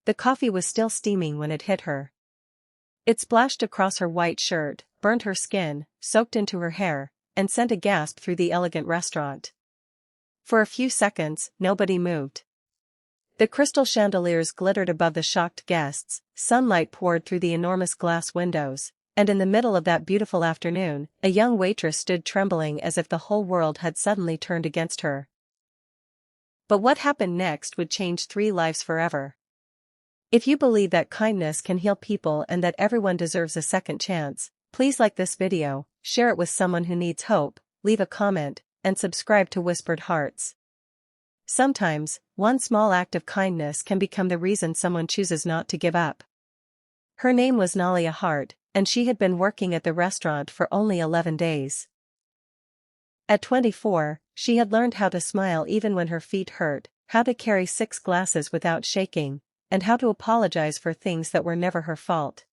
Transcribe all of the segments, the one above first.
The coffee was still steaming when it hit her. It splashed across her white shirt, burned her skin, soaked into her hair, and sent a gasp through the elegant restaurant. For a few seconds, nobody moved. The crystal chandeliers glittered above the shocked guests, sunlight poured through the enormous glass windows, and in the middle of that beautiful afternoon, a young waitress stood trembling as if the whole world had suddenly turned against her. But what happened next would change 3 lives forever. If you believe that kindness can heal people and that everyone deserves a second chance, please like this video, share it with someone who needs hope, leave a comment, and subscribe to Whispered Hearts. Sometimes, one small act of kindness can become the reason someone chooses not to give up. Her name was Nalia Hart, and she had been working at the restaurant for only 11 days. At 24, she had learned how to smile even when her feet hurt, how to carry 6 glasses without shaking, and how to apologize for things that were never her fault.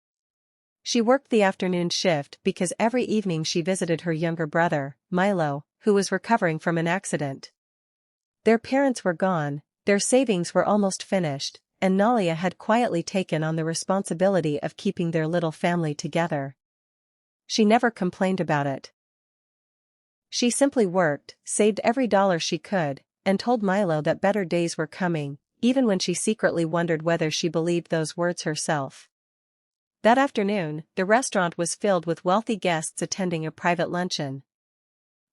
She worked the afternoon shift because every evening she visited her younger brother, Milo, who was recovering from an accident. Their parents were gone, their savings were almost finished, and Nalia had quietly taken on the responsibility of keeping their little family together. She never complained about it. She simply worked, saved every dollar she could, and told Milo that better days were coming, even when she secretly wondered whether she believed those words herself. That afternoon, the restaurant was filled with wealthy guests attending a private luncheon.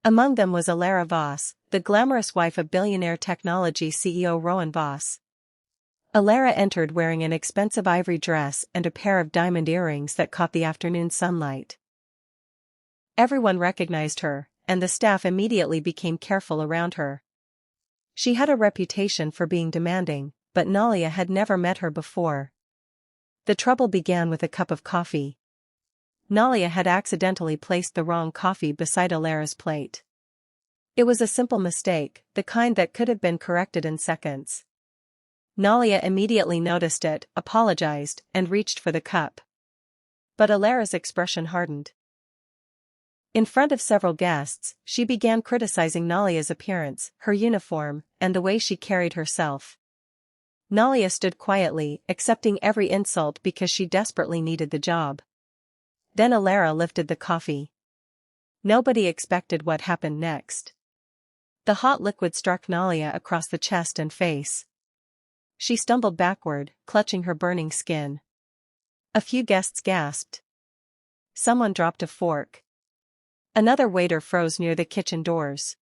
Among them was Elara Voss, the glamorous wife of Billionaire technology CEO Rowan Voss. Elara entered wearing an expensive ivory dress and a pair of diamond earrings that caught the afternoon sunlight. Everyone recognized her, and the staff immediately became careful around her. She had a reputation for being demanding, but Nalia had never met her before. The trouble began with a cup of coffee. Nalia had accidentally placed the wrong coffee beside Elara's plate. It was a simple mistake, the kind that could have been corrected in seconds. Nalia immediately noticed it, apologized, and reached for the cup. But Elara's expression hardened. In front of several guests, she began criticizing Nalia's appearance, her uniform, and the way she carried herself. Nalia stood quietly, accepting every insult because she desperately needed the job. Then Elara lifted the coffee. Nobody expected what happened next. The hot liquid struck Nalia across the chest and face. She stumbled backward, clutching her burning skin. A few guests gasped. Someone dropped a fork. Another waiter froze near the kitchen doors.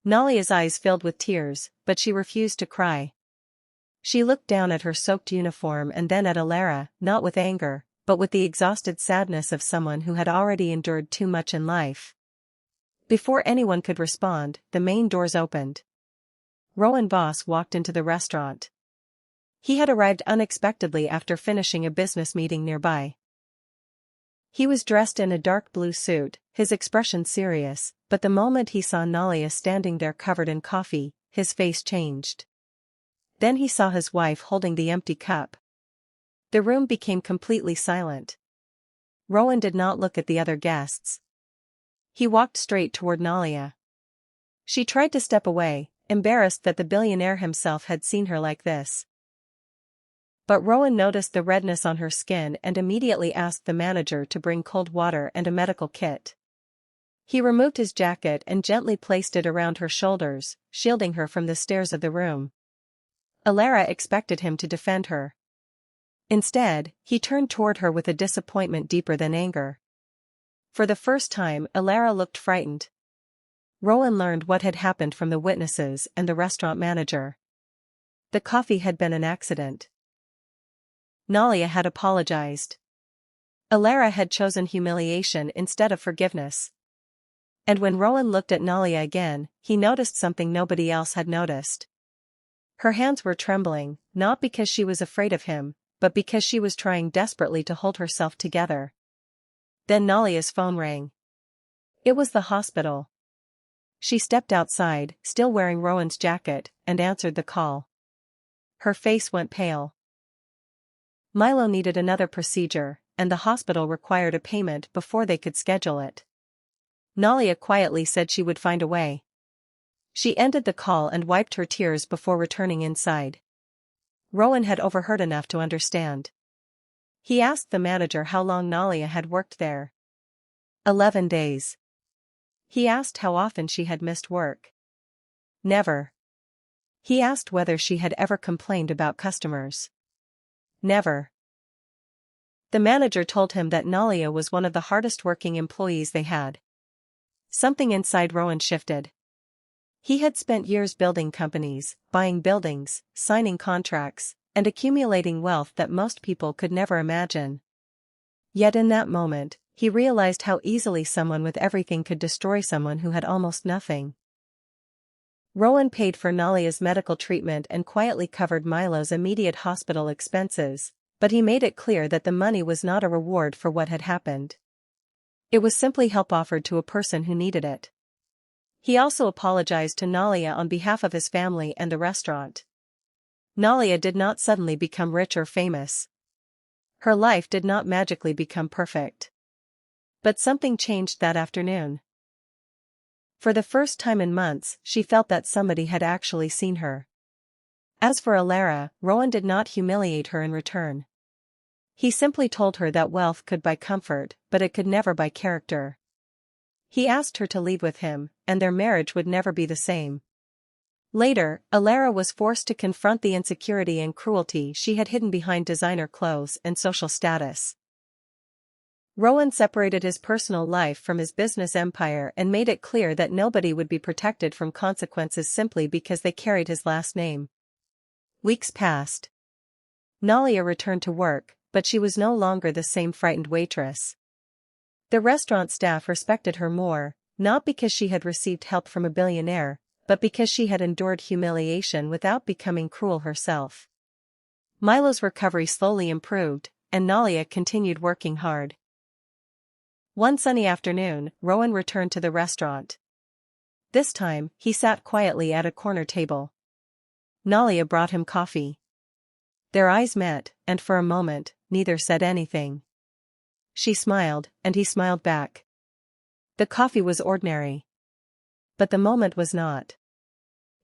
Nalia's eyes filled with tears, but she refused to cry. She looked down at her soaked uniform and then at Elara, not with anger, but with the exhausted sadness of someone who had already endured too much in life. Before anyone could respond, the main doors opened. Rowan Voss walked into the restaurant. He had arrived unexpectedly after finishing a business meeting nearby. He was dressed in a dark blue suit, his expression serious, but the moment he saw Nalia standing there covered in coffee, his face changed. Then he saw his wife holding the empty cup. The room became completely silent. Rowan did not look at the other guests. He walked straight toward Nalia. She tried to step away, embarrassed that the billionaire himself had seen her like this. But Rowan noticed the redness on her skin and immediately asked the manager to bring cold water and a medical kit. He removed his jacket and gently placed it around her shoulders, shielding her from the stares of the room. Elara expected him to defend her. Instead, he turned toward her with a disappointment deeper than anger. For the first time, Elara looked frightened. Rowan learned what had happened from the witnesses and the restaurant manager. The coffee had been an accident. Nalia had apologized. Elara had chosen humiliation instead of forgiveness. And when Rowan looked at Nalia again, he noticed something nobody else had noticed. Her hands were trembling, not because she was afraid of him, but because she was trying desperately to hold herself together. Then Nalia's phone rang. It was the hospital. She stepped outside, still wearing Rowan's jacket, and answered the call. Her face went pale. Milo needed another procedure, and the hospital required a payment before they could schedule it. Nalia quietly said she would find a way. She ended the call and wiped her tears before returning inside. Rowan had overheard enough to understand. He asked the manager how long Nalia had worked there. 11 days. He asked how often she had missed work. Never. He asked whether she had ever complained about customers. Never. The manager told him that Nalia was one of the hardest working employees they had. Something inside Rowan shifted. He had spent years building companies, buying buildings, signing contracts, and accumulating wealth that most people could never imagine. Yet in that moment, he realized how easily someone with everything could destroy someone who had almost nothing. Rowan paid for Nalia's medical treatment and quietly covered Milo's immediate hospital expenses, but he made it clear that the money was not a reward for what had happened. It was simply help offered to a person who needed it. He also apologized to Nalia on behalf of his family and the restaurant. Nalia did not suddenly become rich or famous. Her life did not magically become perfect. But something changed that afternoon. For the first time in months, she felt that somebody had actually seen her. As for Elara, Rowan did not humiliate her in return. He simply told her that wealth could buy comfort, but it could never buy character. He asked her to leave with him, and their marriage would never be the same. Later, Elara was forced to confront the insecurity and cruelty she had hidden behind designer clothes and social status. Rowan separated his personal life from his business empire and made it clear that nobody would be protected from consequences simply because they carried his last name. Weeks passed. Nalia returned to work, but she was no longer the same frightened waitress. The restaurant staff respected her more, not because she had received help from a billionaire, but because she had endured humiliation without becoming cruel herself. Milo's recovery slowly improved, and Nalia continued working hard. One sunny afternoon, Rowan returned to the restaurant. This time, he sat quietly at a corner table. Nalia brought him coffee. Their eyes met, and for a moment, neither said anything. She smiled, and he smiled back. The coffee was ordinary. But the moment was not.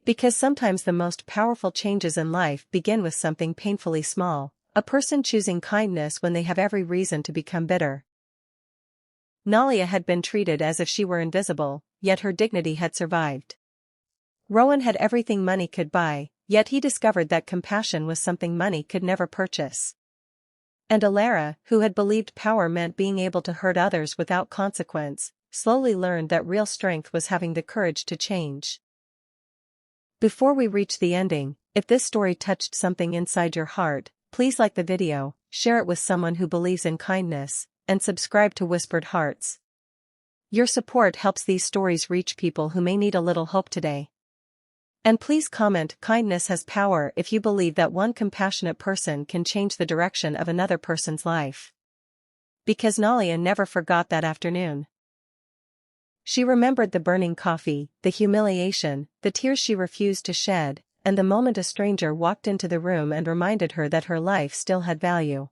Because sometimes the most powerful changes in life begin with something painfully small, a person choosing kindness when they have every reason to become bitter. Nalia had been treated as if she were invisible, yet her dignity had survived. Rowan had everything money could buy, yet he discovered that compassion was something money could never purchase. And Elara, who had believed power meant being able to hurt others without consequence, slowly learned that real strength was having the courage to change. Before we reach the ending, if this story touched something inside your heart, please like the video, share it with someone who believes in kindness, and subscribe to Whispered Hearts. Your support helps these stories reach people who may need a little hope today. And please comment, kindness has power, if you believe that one compassionate person can change the direction of another person's life. Because Nalia never forgot that afternoon. She remembered the burning coffee, the humiliation, the tears she refused to shed, and the moment a stranger walked into the room and reminded her that her life still had value.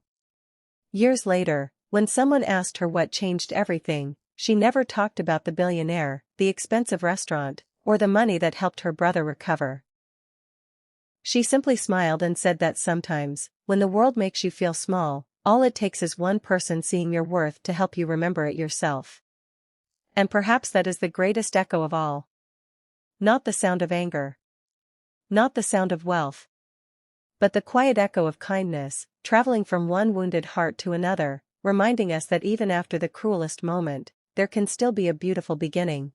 Years later, when someone asked her what changed everything, she never talked about the billionaire, the expensive restaurant, or the money that helped her brother recover. She simply smiled and said that sometimes, when the world makes you feel small, all it takes is one person seeing your worth to help you remember it yourself. And perhaps that is the greatest echo of all. Not the sound of anger. Not the sound of wealth. But the quiet echo of kindness, traveling from one wounded heart to another, reminding us that even after the cruelest moment, there can still be a beautiful beginning.